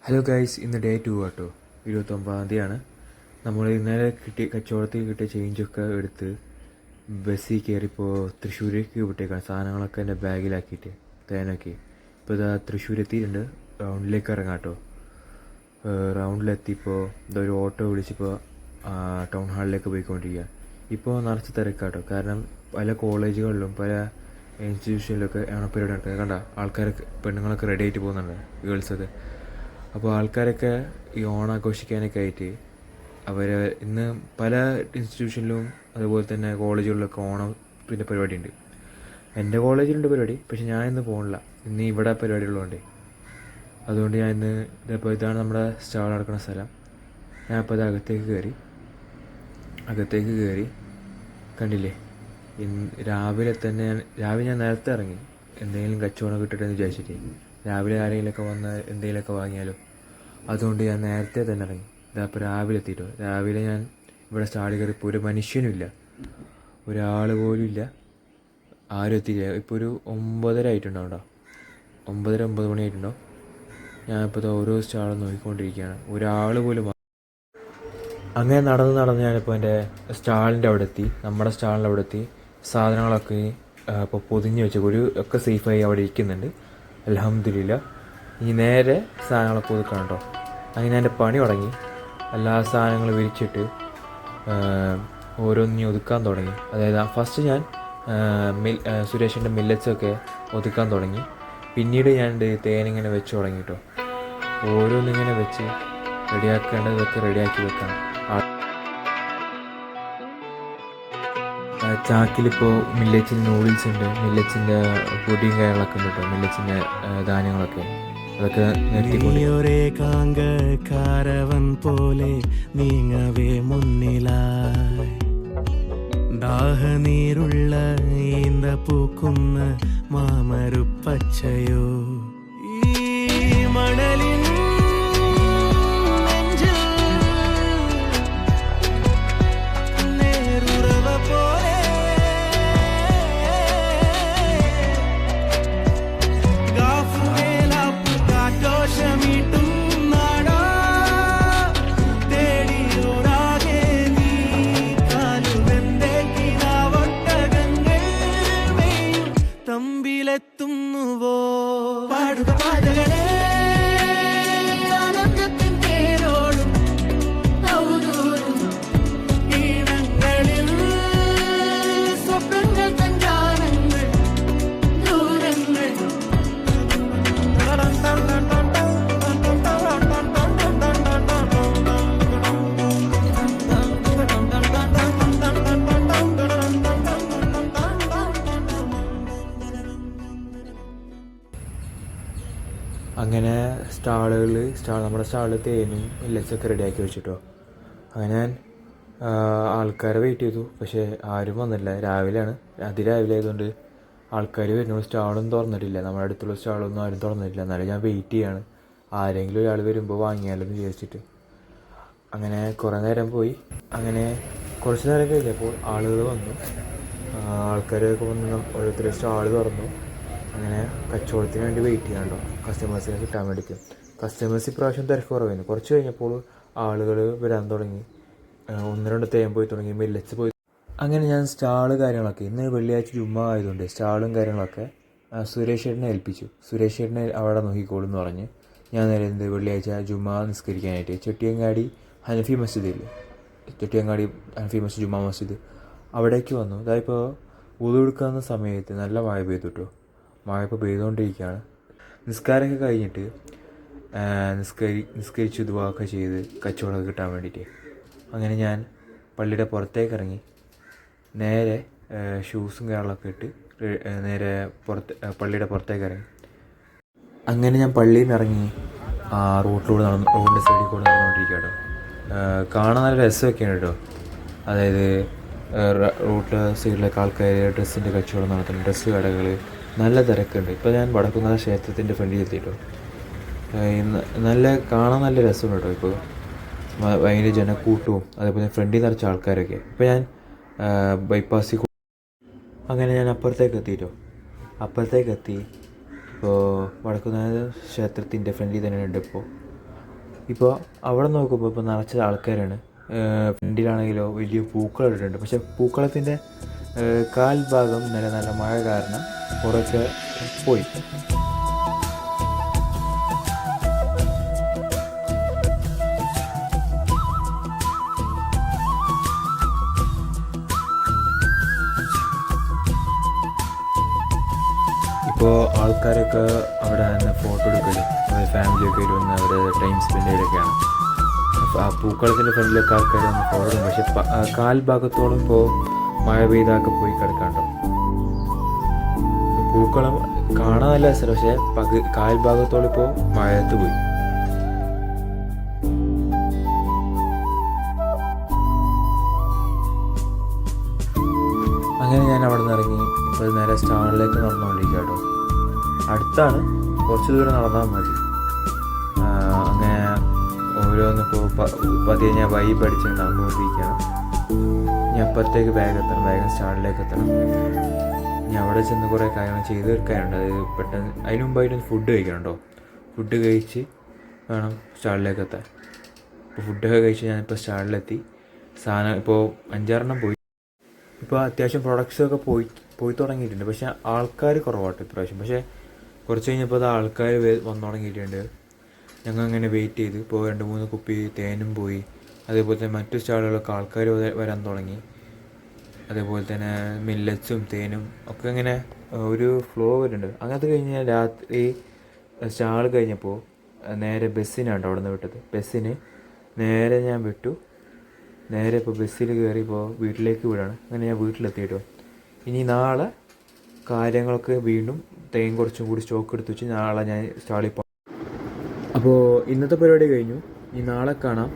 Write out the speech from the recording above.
Hello guys, ഇന്ന് day 2 കേട്ടോ. 29-ാണ്. നമ്മൾ ഇന്നലെ കച്ചവടത്തിൽ കിട്ടിയ ചേഞ്ചൊക്കെ എടുത്ത് ബസ്സിൽ കയറിപ്പോൾ തൃശ്ശൂരേക്ക് വിട്ടേക്കാണ്. സാധനങ്ങളൊക്കെ എൻ്റെ ബാഗിലാക്കിയിട്ട് തേനൊക്കെ. ഇപ്പോൾ ഇതാ തൃശ്ശൂർ എത്തിയിട്ടുണ്ട്. റൗണ്ടിലേക്ക് ഇറങ്ങാം കേട്ടോ. റൗണ്ടിലെത്തിയപ്പോൾ ഇതൊരു ഓട്ടോ വിളിച്ചിപ്പോൾ ടൗൺ ഹാളിലേക്ക് പോയിക്കൊണ്ടിരിക്കുക. ഇപ്പോൾ നിറച്ച് തിരക്കാട്ടോ. കാരണം പല കോളേജുകളിലും പല ഇൻസ്റ്റിറ്റ്യൂഷനിലൊക്കെ പരിപാടി നടക്കുന്നത്. കണ്ട ആൾക്കാരൊക്കെ, പെണ്ണുങ്ങളൊക്കെ റെഡി ആയിട്ട് പോകുന്നുണ്ട്, ഗേൾസൊക്കെ. അപ്പോൾ ആൾക്കാരൊക്കെ ഈ ഓണാഘോഷിക്കാനൊക്കെ ആയിട്ട് അവർ ഇന്ന് പല ഇൻസ്റ്റിറ്റ്യൂഷനിലും അതുപോലെ തന്നെ കോളേജുകളിലൊക്കെ ഓണത്തിൻ്റെ പരിപാടി ഉണ്ട്. എൻ്റെ കോളേജിലുണ്ട് പരിപാടി, പക്ഷെ ഞാൻ ഇന്ന് പോകണില്ല. ഇന്ന് ഇവിടെ പരിപാടികളുണ്ട്. അതുകൊണ്ട് ഞാൻ ഇന്ന് ഇതാണ് നമ്മുടെ സ്റ്റാൾ നടക്കുന്ന സ്ഥലം. ഞാൻ അപ്പോൾ അത് അകത്തേക്ക് കയറി കണ്ടില്ലേ. രാവിലെ ഞാൻ നേരത്തെ ഇറങ്ങി എന്തെങ്കിലും കച്ചവടം കിട്ടട്ടെന്ന് വിചാരിച്ചിട്ട്. രാവിലെ ആരെങ്കിലുമൊക്കെ വന്ന് എന്തെങ്കിലുമൊക്കെ വാങ്ങിയാലോ, അതുകൊണ്ട് ഞാൻ നേരത്തെ തന്നെ ഇറങ്ങി. ഇതപ്പോൾ രാവിലെ എത്തിയിട്ടോ. രാവിലെ ഞാൻ ഇവിടെ സ്റ്റാളിൽ കയറിയപ്പോൾ ഒരു മനുഷ്യനുമില്ല, ഒരാൾ പോലും ഇല്ല, ആരും എത്തിയില്ല. ഇപ്പോൾ ഒരു 9:30 ആയിട്ടുണ്ടാവും കേട്ടോ. 9 മണി ആയിട്ടുണ്ടോ. ഞാനിപ്പോൾ ഓരോ സ്റ്റാളും നോക്കിക്കൊണ്ടിരിക്കുകയാണ്, ഒരാൾ പോലും. അങ്ങനെ നടന്ന് ഞാനിപ്പോൾ എൻ്റെ സ്റ്റാളിൻ്റെ അവിടെ എത്തി, നമ്മുടെ സ്റ്റാളിൻ്റെ അവിടെ എത്തി. സാധനങ്ങളൊക്കെ ഇപ്പോൾ പൊതിഞ്ഞ് വെച്ചേക്കും, ഒക്കെ സേഫായി അവിടെ ഇരിക്കുന്നുണ്ട്. അൽഹംദുലില്ലാ. ഇനി നേരെ സാധനങ്ങളൊക്കെ ഒതുക്കണം കേട്ടോ. അങ്ങനെ എൻ്റെ പണി തുടങ്ങി. എല്ലാ സാധനങ്ങളും വിരിച്ചിട്ട് ഓരോന്നിനും ഒതുക്കാൻ തുടങ്ങി. അതായത് ഫസ്റ്റ് ഞാൻ സുരേഷിൻ്റെ മില്ലറ്റ്സൊക്കെ ഒതുക്കാൻ തുടങ്ങി. പിന്നീട് ഞാൻ തേനിങ്ങനെ വെച്ച് തുടങ്ങി കേട്ടോ. ഓരോന്നിങ്ങനെ വെച്ച് റെഡിയാക്കേണ്ടതൊക്കെ റെഡിയാക്കി വെക്കണം. ചാക്കിലിപ്പോൾ മില്ലറ്റ്സിൻ്റെ നൂഡിൽസ് ഉണ്ട്, മില്ലറ്റ്സിൻ്റെ പൊടിയും കാര്യങ്ങളൊക്കെ ഉണ്ട് കേട്ടോ, മില്ലറ്റ്സിൻ്റെ ധാന്യങ്ങളൊക്കെ. അതൊക്കെ കാരവൻ പോലെ നീങ്ങവേ മുന്നിലായി ദാഹനീരുള്ള ഈന്ത പൂക്കുന്ന മാമരുപ്പച്ചയോ ഈ മണലിൻ െത്തുന്നുവോ പാടുക പാതകളെ ഈണങ്ങളിൽ സ്വപ്നങ്ങൾ തഞ്ചാരങ്ങൾ ദൂരങ്ങൾ. അങ്ങനെ നമ്മുടെ സ്റ്റാളിൽ തേനും മില്ലറ്റ്സൊക്കെ റെഡിയാക്കി വെച്ചിട്ടോ. അങ്ങനെ ഞാൻ ആൾക്കാരെ വെയിറ്റ് ചെയ്തു, പക്ഷേ ആരും വന്നില്ല. രാവിലെയാണ്, അതിരാവിലെ ആയതുകൊണ്ട് ആൾക്കാർ വരുന്നു. സ്റ്റാളൊന്നും തുറന്നിട്ടില്ല, നമ്മുടെ അടുത്തുള്ള സ്റ്റാളൊന്നും ആരും തുറന്നിട്ടില്ല. എന്നാലും ഞാൻ വെയിറ്റ് ചെയ്യാണ്, ആരെങ്കിലും ഒരാൾ വരുമ്പോൾ വാങ്ങിയാലോ എന്ന് വിചാരിച്ചിട്ട്. അങ്ങനെ കുറേ നേരം പോയി. അങ്ങനെ കുറച്ച് നേരം കഴിഞ്ഞപ്പോൾ ആളുകൾ വന്നു. ആൾക്കാരൊക്കെ വന്ന് ഓരോരുത്തർ സ്റ്റാൾ തുറന്നു. അങ്ങനെ കച്ചവടത്തിന് വേണ്ടി വെയിറ്റ് ചെയ്യാണ്ടോ, കസ്റ്റമേഴ്സിനെ കിട്ടാൻ വേണ്ടിയിട്ട്. കസ്റ്റമേഴ്സ് ഇപ്രാവശ്യം തിരക്ക് കുറവായിരുന്നു. കുറച്ച് കഴിഞ്ഞപ്പോൾ ആളുകൾ വരാൻ തുടങ്ങി. 1-2 തേൻ പോയി തുടങ്ങി, മില്ലറ്റ്സ് പോയി. അങ്ങനെ ഞാൻ സ്റ്റാള് കാര്യങ്ങളൊക്കെ, ഇന്ന് വെള്ളിയാഴ്ച ജുമ്മ ആയതുകൊണ്ട് സ്റ്റാളും കാര്യങ്ങളൊക്കെ സുരേഷ് ചേട്ടനെ ഏൽപ്പിച്ചു. സുരേഷ് ചേട്ടനെ അവിടെ നോക്കിക്കോളും എന്ന് പറഞ്ഞ് ഞാൻ നേരെ വെള്ളിയാഴ്ച ജുമ്മ നിസ്കരിക്കാനായിട്ട് ചെട്ടിയങ്ങാടി ഹനഫി മസ്ജിദില്ലേ, ചെട്ടിയങ്ങാടി ഹനഫി മസ്ജിദ്, ജുമ്മ മസ്ജിദ്, അവിടേക്ക് വന്നു. അതായപ്പോൾ വുളു എടുക്കുന്ന സമയത്ത് നല്ല മഴ പെയ്തു കേട്ടോ. മഴ ഇപ്പോൾ പെയ്തുകൊണ്ടിരിക്കുകയാണ്. നിസ്കാരമൊക്കെ കഴിഞ്ഞിട്ട് നിസ്കരിച്ച് ദുആയൊക്കെ ചെയ്ത് കച്ചവടമൊക്കെ കിട്ടാൻ വേണ്ടിയിട്ട് അങ്ങനെ ഞാൻ പള്ളിയുടെ പുറത്തേക്ക് ഇറങ്ങി. നേരെ ഷൂസും കാര്യങ്ങളൊക്കെ ഇട്ട് നേരെ പള്ളിയുടെ പുറത്തേക്ക് ഇറങ്ങി. അങ്ങനെ ഞാൻ പള്ളിയിൽ നിന്ന് ഇറങ്ങി റോഡിൻ്റെ സൈഡിൽ കൂടെ നടന്നുകൊണ്ടിരിക്കുക കേട്ടോ. കാണാൻ നല്ല രസമൊക്കെയാണ് കേട്ടോ. അതായത് റോഡ് സൈഡിലൊക്കെ ആൾക്കാർ ഡ്രസ്സിൻ്റെ കച്ചവടം നടത്തുന്നു, ഡ്രസ്സ് കടകൾ, നല്ല തിരക്കുണ്ട്. ഇപ്പോൾ ഞാൻ വടക്കുന്നാഥ ക്ഷേത്രത്തിൻ്റെ ഫ്രണ്ടിൽ എത്തിയിട്ടോ. കാണാൻ നല്ല രസമുണ്ട് കേട്ടോ. ഇപ്പോൾ ഭയങ്കര ജനക്കൂട്ടവും അതേപോലെ ഫ്രണ്ടിൽ നിറച്ച ആൾക്കാരൊക്കെ. ഇപ്പോൾ ഞാൻ ബൈപ്പാസിൽ അങ്ങനെ ഞാൻ അപ്പുറത്തേക്ക് എത്തി. ഇപ്പോൾ വടക്കുന്നാഥ ക്ഷേത്രത്തിൻ്റെ ഫ്രണ്ടിൽ തന്നെ ഉണ്ട്. ഇപ്പോൾ ഇപ്പോൾ അവിടെ നോക്കുമ്പോൾ ഇപ്പോൾ നിറച്ച ആൾക്കാരാണ്. ഫ്രണ്ടിലാണെങ്കിലോ വലിയ പൂക്കളം ഇട്ടിട്ടുണ്ട്. പക്ഷേ പൂക്കളത്തിൻ്റെ കാൽ ഭാഗം നല്ല മഴ കാരണം കുറച്ച് പോയി. ഇപ്പോൾ ആൾക്കാരൊക്കെ അവിടെ നിന്ന് ഫോട്ടോ എടുക്കലും അവരുടെ ഫാമിലിയൊക്കെ ആയിട്ട് വന്ന് അവരുടെ ടൈം സ്പെൻഡ് ചെയ്യലൊക്കെയാണ്. അപ്പോൾ ആ പൂക്കളത്തിൻ്റെ ഫ്രണ്ടിലൊക്കെ ആൾക്കാർ വന്ന് ഫോട്ടോ എടുക്കും. പക്ഷെ കാൽ ഭാഗത്തോളം ഇപ്പോൾ മഴ പെയ്താക്കെ പോയി കിടക്കാണ്ടോ. പൂക്കളം കാണാൻ നല്ല രസമാണ്, പക്ഷേ കാൽ ഭാഗത്തോളം ഇപ്പോൾ മഴയത്ത് പോയി. അങ്ങനെ ഞാൻ അവിടെ നിന്ന് ഇറങ്ങി ഇപ്പോൾ നേരെ സ്റ്റാളിലേക്ക് നടന്നുകൊണ്ടിരിക്കുക കേട്ടോ. അടുത്താണ്, കുറച്ച് ദൂരം നടന്നാൽ മതി. അങ്ങനെ ഓരോന്നിപ്പോൾ പതിയെ ഞാൻ വൈബ് അടിച്ച് നടന്നുകൊണ്ടിരിക്കുകയാണ്. ഞാൻ അപ്പുറത്തേക്ക് വേഗം സ്റ്റാളിലേക്ക് എത്തണം. ഞാൻ അവിടെ ചെന്ന് കുറേ കാര്യങ്ങൾ ചെയ്ത് തീർക്കാനുണ്ട്. അത് പെട്ടെന്ന് അതിന് മുമ്പായിട്ടൊന്ന് ഫുഡ് കഴിക്കണം കേട്ടോ. ഫുഡ് കഴിച്ച് വേണം സ്റ്റാളിലേക്ക് എത്താൻ. ഇപ്പോൾ ഫുഡൊക്കെ കഴിച്ച് ഞാനിപ്പോൾ സ്റ്റാളിലെത്തി. സാധനം ഇപ്പോൾ 5-6 പോയി. ഇപ്പോൾ അത്യാവശ്യം പ്രൊഡക്ട്സൊക്കെ പോയി തുടങ്ങിയിട്ടുണ്ട്. പക്ഷേ ആൾക്കാർ കുറവാട്ടോ ഇപ്രാവശ്യം. പക്ഷേ കുറച്ച് കഴിഞ്ഞപ്പോൾ അത് ആൾക്കാർ വന്നു തുടങ്ങിയിട്ടുണ്ട്. ഞങ്ങൾ അങ്ങനെ വെയിറ്റ് ചെയ്ത് ഇപ്പോൾ 2-3 കുപ്പി തേനും പോയി. അതേപോലെ തന്നെ മറ്റു സ്റ്റാളുകളൊക്കെ ആൾക്കാർ വരാൻ തുടങ്ങി. അതേപോലെ തന്നെ മില്ലറ്റ്സും തേനും ഒക്കെ ഇങ്ങനെ ഒരു ഫ്ലോ വരുന്നുണ്ട്. അങ്ങനത്തെ കഴിഞ്ഞ് രാത്രി സ്റ്റാൾ കഴിഞ്ഞപ്പോൾ നേരെ ബസ്സിനാണ് അവിടെ നിന്ന് വിട്ടത്. ബസ്സിന് നേരെ ഞാൻ വിട്ടു. നേരെ ഇപ്പോൾ ബസ്സിൽ കയറി ഇപ്പോൾ വീട്ടിലേക്ക് വിടാണ്. അങ്ങനെ ഞാൻ വീട്ടിലെത്തിയിട്ടോ. ഇനി നാളെ കാര്യങ്ങളൊക്കെ വീണ്ടും തേൻ കുറച്ചും കൂടി സ്റ്റോക്ക് എടുത്ത് വെച്ച് നാളെ ഞാൻ സ്റ്റാളിൽ പോകും. അപ്പോൾ ഇന്നത്തെ പരിപാടി കഴിഞ്ഞു. ഇനി നാളെ കാണാം.